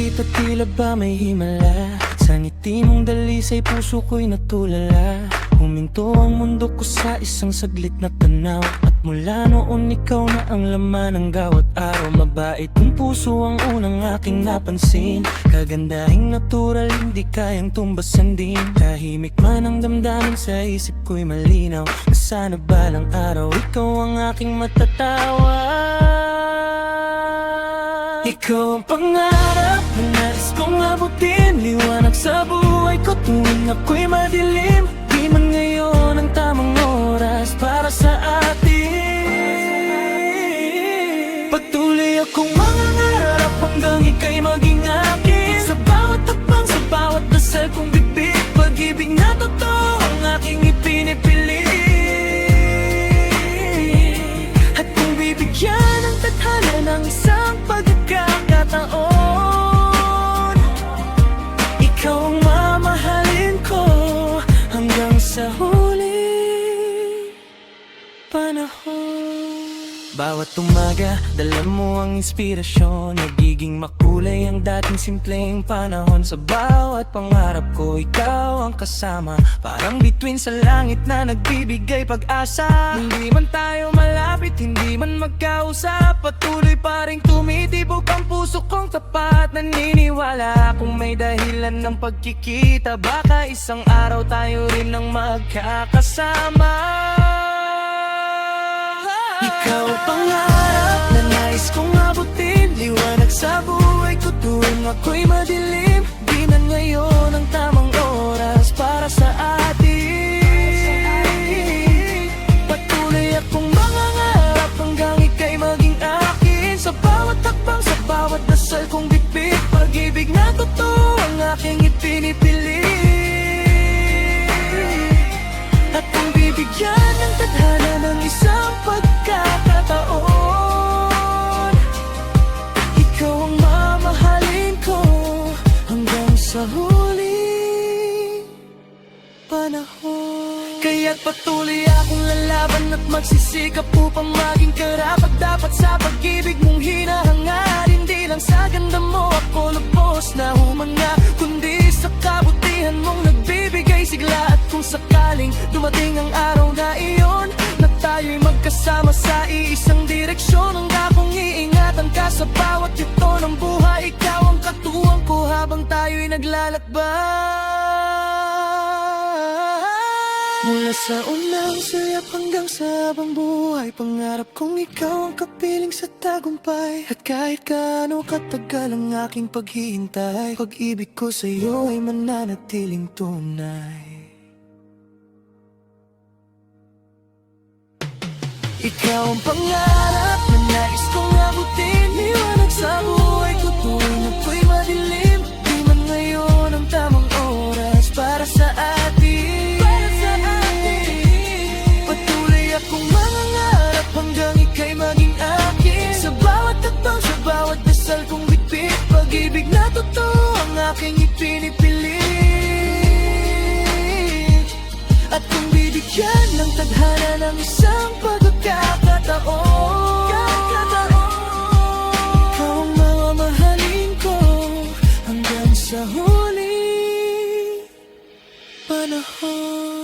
dito tila ba may himala? Sa ngiti mong dalisay puso ko'y natulala. Huminto ang mundo ko sa isang saglit na tanaw, at mula noon ikaw na ang laman ng bawat araw. Mabait ang puso ang unang aking napansin, kagandahing natural hindi kayang tumbasan din. Tahimik man ang damdamin sa isip ko'y malinaw, na sana balang araw ikaw ang aking matatawa. Ikaw ang pangarap na nais kong abutin, liwanag sa buhay ko tuwing ako'y madilim. Di man ngayon ang tamang oras para sa atin. Pagtuloy akong mangangarap hanggang ika'y maging akin. Sa bawat hakbang, sa bawat dasal kong bibig, pag-ibig na totoo ang aking ipinipili. At kung bibigyan ng tadhana ng isang pagkakataon, ikaw ang mamahalin ko hanggang sa huling panahon. Bawat umaga, dala mo ang inspirasyon, nagiging makulay ang dating simpleng panahon. Sa bawat pangarap ko, ikaw ang kasama, parang bituin sa langit na nagbibigay pag-asa. Hindi man tayo malapit, hindi man magkausap, patuloy pa rin tumitibok ang puso kong tapat. Naniniwala kung may dahilan ng pagkikita, baka isang araw tayo rin ang magkakasama. Ikaw ang pangarap na nais kong abutin, liwanag sa buhay ko tuwing ako'y madilim. Di man ngayon ang tamang oras para sa atin. Patuloy akong mangangarap hanggang ika'y maging akin. Sa bawat hakbang, sa bawat dasal kong bibig, pag-ibig na totoo ang aking ipinipili. At kung bibigyan ng tadhana ng isang pagkakataon, ikaw ang mamahalin ko hanggang sa huling panahon. Kaya't patuloy akong lalaban at magsisikap upang maging karapat dapat sa pag-ibig mong hinahangad. Hindi lang sa ganda mo ako lubos na humanga, kundi sa kabutihan mong nagbibigay sigla. At kung sakaling dumating ang araw na iyon, na tayo'y magkasama sa iisang direksyon, hanggang kong iingatan ka sa bawat yugto ng buhay. Ikaw ang katuwang ko habang tayo'y naglalakbay. Mula sa unang sayap hanggang sa habang buhay, pangarap kong ikaw ang kapiling sa tagumpay. At kahit gaano katagal ang aking paghihintay, pag-ibig ko sa'yo ay mananatiling tunay. Ikaw ang pangarap na nais kong abutin, liwanag sa buhay ko tuwing ako'y madilim. Di man ngayon ang tamang oras para sa atin. Patuloy akong mangangarap hanggang ika'y maging akin. Sa bawat hakbang, sa bawat dasal kong bitbit, pag-ibig na totoo ang aking ipinipili. At kung bibigyan ng tadhana ng isang pagkakataon, ikaw ang mamahalin ko hanggang sa huling panahon.